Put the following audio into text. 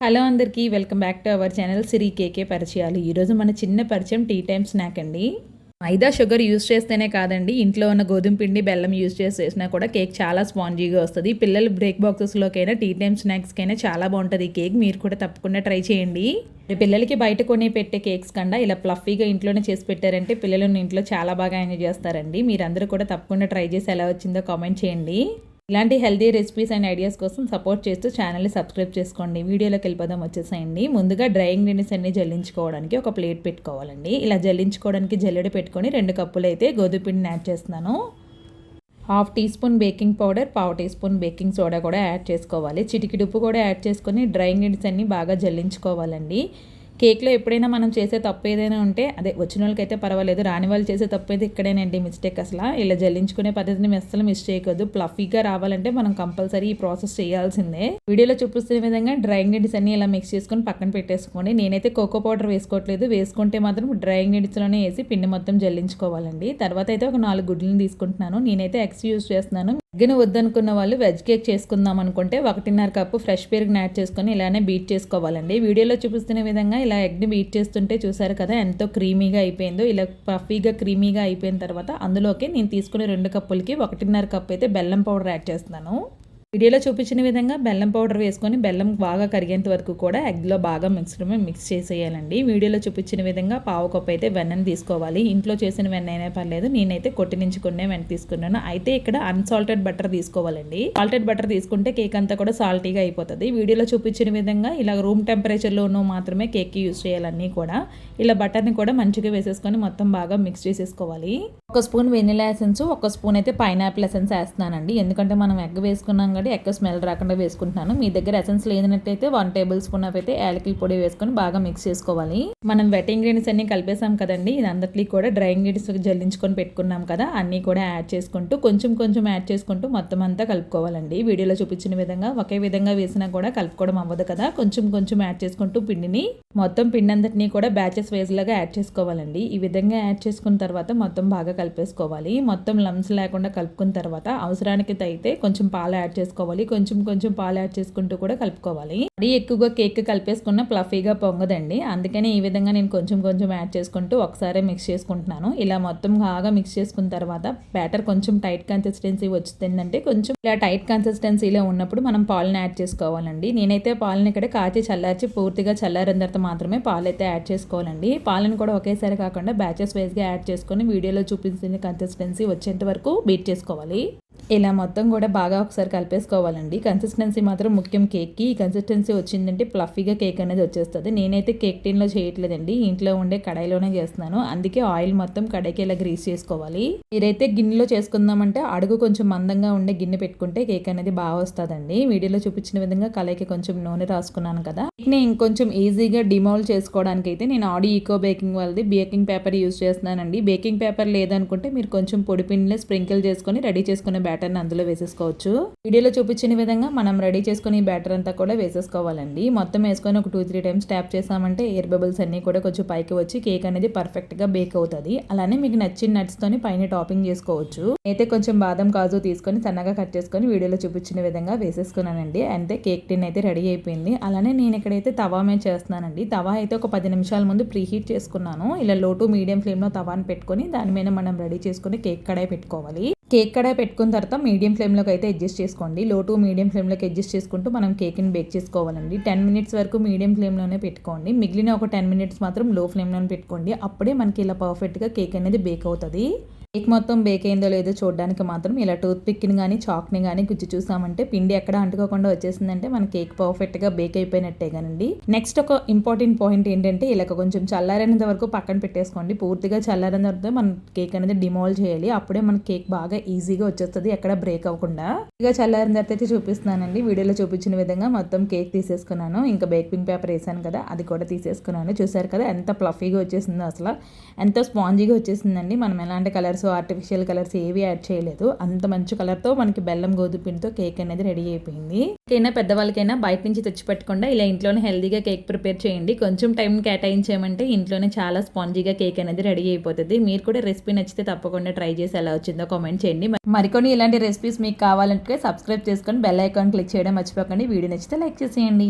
Hello అందరికీ welcome back to our channel Siri KK పరిచయాలు. ఈరోజు మన చిన్న పరిచయం టీ టైమ్ స్నాక్ అండి. మైదా షుగర్ యూస్ చేస్తేనే కాదండి, ఇంట్లో ఉన్న గోధుమ పిండి బెల్లం యూస్ చేసినా కూడా కేక్ చాలా స్పాంజీగా వస్తుంది. పిల్లలు బ్రేక్ బాక్సెస్లోకైనా టీ టైమ్ స్నాక్స్కైనా చాలా బాగుంటుంది ఈ కేక్. మీరు కూడా తప్పకుండా ట్రై చేయండి. పిల్లలకి బయట కొని పెట్టే కేక్స్ కన్నా ఇలా ప్లఫీగా ఇంట్లోనే చేసి పెట్టారంటే పిల్లలు ఇంట్లో చాలా బాగా ఎంజాయ్ చేస్తారండి. మీరందరూ కూడా తప్పకుండా ట్రై చేసి ఎలా వచ్చిందో కామెంట్ చేయండి. ఇలాంటి హెల్తీ రెసిపీస్ అండ్ ఐడియాస్ కోసం సపోర్ట్ చేస్తూ ఛానల్ని సబ్స్క్రైబ్ చేసుకోండి. వీడియోలోకి వెళ్ళిపోదాం వచ్చేసేయండి. ముందుగా డ్రై ఇంగ్రీడియంట్స్ అన్ని జల్లించుకోవడానికి ఒక ప్లేట్ పెట్టుకోవాలండి. ఇలా జల్లించుకోవడానికి జల్లెడ పెట్టుకొని 2 కప్పులు అయితే గోధుమ పిండిని యాడ్ చేస్తున్నాను. 1/2 teaspoon baking powder, 1/4 teaspoon baking soda కూడా యాడ్ చేసుకోవాలి. చిటికెడు ఉప్పు కూడా యాడ్ చేసుకొని డ్రై ఇంగ్రీడియంట్స్ అన్ని బాగా జల్లించుకోవాలండి. కేక్లో ఎప్పుడైనా మనం చేసే తప్పు ఏదైనా ఉంటే అదే వచ్చిన వాళ్ళకైతే పర్వాలేదు, రాని వాళ్ళు చేసే తప్పు అయితే ఇక్కడేనండి మిస్టేక్. అసలు ఇలా జల్లించుకునే పద్ధతిని అస్సలు మిస్ చేయకూడదు. ప్లఫీగా రావాలంటే మనం కంపల్సరీ ఈ ప్రాసెస్ చేయాల్సిందే. వీడియోలో చూపిస్తున్న విధంగా డ్రై ఇంగ్రీడియంట్స్ అన్ని ఇలా మిక్స్ చేసుకొని పక్కన పెట్టేసుకోండి. నేనైతే కోకో పౌడర్ వేసుకోవట్లేదు, వేసుకుంటే మాత్రం డ్రై ఇంగ్రీడియంట్స్లోనే వేసి పిండి మొత్తం జల్లించుకోవాలండి. తర్వాత అయితే ఒక 4 గుడ్లను తీసుకుంటున్నాను. నేనైతే ఎగ్స్ యూజ్ చేస్తున్నాను. ఎగ్ను వద్దనుకున్న వాళ్ళు వెజ్ కేక్ చేసుకుందాం అనుకుంటే 1.5 కప్పు ఫ్రెష్ పెరుగుని యాడ్ చేసుకొని ఇలానే బీట్ చేసుకోవాలండి. వీడియోలో చూపిస్తున్న విధంగా ఇలా ఎగ్ని బీట్ చేస్తుంటే చూసారు కదా ఎంతో క్రీమీగా అయిపోయిందో. ఇలా పఫీగా క్రీమీగా అయిపోయిన తర్వాత అందులోకి నేను తీసుకునే 2 కప్పులకి 1.5 కప్పు అయితే బెల్లం పౌడర్ యాడ్ చేస్తున్నాను. వీడియోలో చూపించిన విధంగా బెల్లం పౌడర్ వేసుకొని బెల్లం బాగా కరిగేంత వరకు కూడా ఎగ్లో బాగా మిక్స్ చేసేయాలండి. వీడియోలో చూపించిన విధంగా 1/2 కప్పు అయితే వెన్నని తీసుకోవాలి. ఇంట్లో చేసిన వెన్న అయినా పర్లేదు, నేనైతే కొట్టి నుంచి కొన్నే వెన్న తీసుకున్నాను. అయితే ఇక్కడ అన్సాల్టెడ్ బటర్ తీసుకోవాలండి. సాల్టెడ్ బటర్ తీసుకుంటే కేక్ అంతా కూడా సాల్టీగా అయిపోతుంది. వీడియోలో చూపించిన విధంగా ఇలా రూమ్ టెంపరేచర్లో మాత్రమే కేక్ యూస్ చేయాలన్నీ కూడా. ఇలా బటర్ని కూడా మంచిగా వేసేసుకొని మొత్తం బాగా మిక్స్ చేసేసుకోవాలి. 1 స్పూన్ వెనిలా ఎసెన్స్, 1 స్పూన్ అయితే పైనాపిల్ ఎసెన్స్ వేస్తున్నానండి. ఎందుకంటే మనం ఎగ్ వేసుకున్నాం కాబట్టి ఎగ్ స్మెల్ రాకుండా వేసుకుంటున్నాను. మీ దగ్గర ఎసెన్స్ లేనట్టయితే 1 టేబుల్ స్పూన్ అయితే యాలకుల పొడి వేసుకొని బాగా మిక్స్ చేసుకోవాలి. మనం వెట్ ఇంగ్రీడియంట్స్ అన్ని కలిపేసాం కదండి, ఇది అందరికీ కూడా డ్రై ఇంగ్రీడియంట్స్ జల్లించుకొని పెట్టుకున్నాం కదా, అన్నీ కూడా యాడ్ చేసుకుంటూ కొంచెం యాడ్ చేసుకుంటూ మొత్తం అంతా కలుపుకోవాలండి. వీడియోలో చూపించిన విధంగా ఒకే విధంగా వేసినా కూడా కలుపుకోవడం అవ్వదు కదా, కొంచెం యాడ్ చేసుకుంటూ పిండిని మొత్తం పిండి అంతటినీ కూడా బ్యాచెస్ వైజ్ లాగా యాడ్ చేసుకోవాలండి. ఈ విధంగా యాడ్ చేసుకున్న తర్వాత మొత్తం బాగా కలిపేసుకోవాలి. మొత్తం లమ్స్ లేకుండా కలుపుకున్న తర్వాత అవసరానికి అయితే కొంచెం పాలు యాడ్ చేసుకోవాలి. కొంచెం పాలు యాడ్ చేసుకుంటూ కూడా కలుపుకోవాలి. మరీ ఎక్కువగా కేక్ కలిపేసుకున్న ప్లఫీగా పొంగదండి, అందుకని ఈ విధంగా నేను కొంచెం యాడ్ చేసుకుంటూ ఒకసారి మిక్స్ చేసుకుంటున్నాను. ఇలా మొత్తం బాగా మిక్స్ చేసుకున్న తర్వాత బ్యాటర్ కొంచెం టైట్ కన్సిస్టెన్సీ వచ్చిందంటే కొంచెం ఇలా టైట్ కన్సిస్టెన్సీలో ఉన్నప్పుడు మనం పాలను యాడ్ చేసుకోవాలండి. నేనైతే పాలను ఇక్కడ కాచి చల్లార్చి పూర్తిగా చల్లారిన తర్వాత మాత్రమే పాలు అయితే యాడ్ చేసుకోవాలండి. పాలను కూడా ఒకేసారి కాకుండా బ్యాచెస్ వైజ్గా యాడ్ చేసుకొని వీడియోలో చూపించిన కన్సిస్టెన్సీ వచ్చేంత వరకు బీట్ చేసుకోవాలి. ఇలా మొత్తం కూడా బాగా ఒకసారి కలిపేసుకోవాలండి. కన్సిస్టెన్సీ మాత్రం ముఖ్యం కేక్కి. ఈ కన్సిస్టెన్సీ వచ్చిందంటే ప్లఫీగా కేక్ అనేది వచ్చేస్తుంది. నేనైతే కేక్ టిన్లో చేయట్లేదండి, ఇంట్లో ఉండే కడాయిలోనే చేస్తున్నాను. అందుకే ఆయిల్ మొత్తం కడాయికి ఇలా గ్రీస్ చేసుకోవాలి. మీరైతే గిన్నెలో చేసుకుందామంటే అడుగు కొంచెం మందంగా ఉండే గిన్నె పెట్టుకుంటే కేక్ అనేది బాగా వస్తుందండి. వీడియోలో చూపించిన విధంగా కడాయికి కొంచెం నూనె రాసుకున్నాను కదా. కేక్ని ఇంకొంచెం ఈజీగా డిమోల్డ్ చేసుకోవడానికి అయితే నేను ఆడి ఈకో బేకింగ్ వాళ్ళది బేకింగ్ పేపర్ యూజ్ చేస్తున్నానండి. బేకింగ్ పేపర్ లేదనుకుంటే మీరు కొంచెం పొడి పిండిని స్ప్రింకిల్ చేసుకొని రెడీ చేసుకునే బ్యాటర్ని అందులో వేసేసుకోవచ్చు. వీడియోలో చూపించిన విధంగా మనం రెడీ చేసుకుని ఈ బ్యాటర్ అంతా కూడా వేసేసుకోవాలండి. మొత్తం వేసుకొని ఒక 2-3 టైమ్స్ ట్యాప్ చేసామంటే ఎయిర్ బబుల్స్ అన్ని కూడా కొంచెం పైకి వచ్చి కేక్ అనేది పర్ఫెక్ట్ గా బేక్ అవుతుంది. అలానే మీకు నచ్చిన నట్స్ తోని పైన టాపింగ్ చేసుకోవచ్చు. అయితే కొంచెం బాదం కాజు తీసుకొని సన్నగా కట్ చేసుకొని వీడియోలో చూపించిన విధంగా వేసేసుకున్నానండి. అంతే కేక్ టిన్ అయితే రెడీ అయిపోయింది. అలానే నేను ఇక్కడైతే తవా మీద చేస్తున్నానండి. తవా అయితే ఒక 10 నిమిషాల ముందు ప్రీ హీట్ చేసుకున్నాను. ఇలా లో టు మీడియం ఫ్లేమ్ లో తవాని పెట్టుకొని దాని మీద మనం రెడీ చేసుకుని కేక్ కడాయి పెట్టుకోవాలి. కేక్ కడాయి పెట్టుకున్న తర్వాత మీడియం ఫ్లేమ్లోకి అయితే అడ్జస్ట్ చేసుకోండి. లో టు మీడియం ఫ్లేమ్లోకి అడ్జస్ట్ చేసుకుంటూ మనం కేక్ని బేక్ చేసుకోవాలండి. 10 మినిట్స్ వరకు మీడియం ఫ్లేమ్లోనే పెట్టుకోండి. మిగిలిన ఒక 10 మినిట్స్ మాత్రం లో ఫ్లేమ్లోనే పెట్టుకోండి. అప్పుడే మనకి ఇలా పర్ఫెక్ట్గా కేక్ అనేది బేక్ అవుతుంది. కేక్ మొత్తం బేక్ అయిందో లేదో చూడడానికి మాత్రం ఇలా టూత్ పిక్ని కానీ చాక్ని కానీ గుచ్చి చూసామంటే పిండి ఎక్కడ అంటుకోకుండా వచ్చేసిందంటే మన కేక్ పర్ఫెక్ట్గా బేక్ అయిపోయినట్టే కానండి. నెక్స్ట్ ఒక ఇంపార్టెంట్ పాయింట్ ఏంటంటే ఇలా కొంచెం చల్లారేంత వరకు పక్కన పెట్టేసుకోండి. పూర్తిగా చల్లారిన తర్వాత మన కేక్ అనేది డిమాల్డ్ చేయాలి. అప్పుడే మన కేక్ బాగా ఈజీగా వచ్చేస్తుంది, ఎక్కడ బ్రేక్ అవ్వకుండా. ఇక చల్లారిన తర్వాత అయితే చూపిస్తున్నానండి. వీడియోలో చూపించిన విధంగా మొత్తం కేక్ తీసేసుకున్నాను. ఇంకా బేకింగ్ పేపర్ వేసాను కదా, అది కూడా తీసేసుకున్నాను. చూసారు కదా ఎంత ప్లఫీగా వచ్చేసిందో, అసలు ఎంతో స్పాంజీగా వచ్చేసిందండి. మనం ఎలాంటి కలర్స్ ఆర్టిఫిషియల్ కలర్స్ ఏవి యాడ్ చేయలేదు. అంత మంచి కలర్తో మనకి బెల్లం గోధుమ పిండితో కేక్ అనేది రెడీ అయిపోయింది. కేకైనా పెద్దవాళ్ళకైనా బయట నుంచి తెచ్చిపెట్టకుండా ఇలా ఇంట్లోనే హెల్దీగా కేక్ ప్రిపేర్ చేయండి. కొంచెం టైం కేటాయించామంటే ఇంట్లోనే చాలా స్పాంజీగా కేక్ అనేది రెడీ అయిపోతుంది. మీరు కూడా రెసిపీ నచ్చితే తప్పకుండా ట్రై చేసి ఎలా వచ్చిందో కామెంట్ చేయండి. మరికొన్ని ఇలాంటి రెసిపీస్ మీకు కావాలంటే సబ్స్క్రైబ్ చేసుకొని బెల్ ఐకాన్ క్లిక్ చేయడం మర్చిపోకండి. వీడియో నచ్చితే లైక్ చేసేయండి.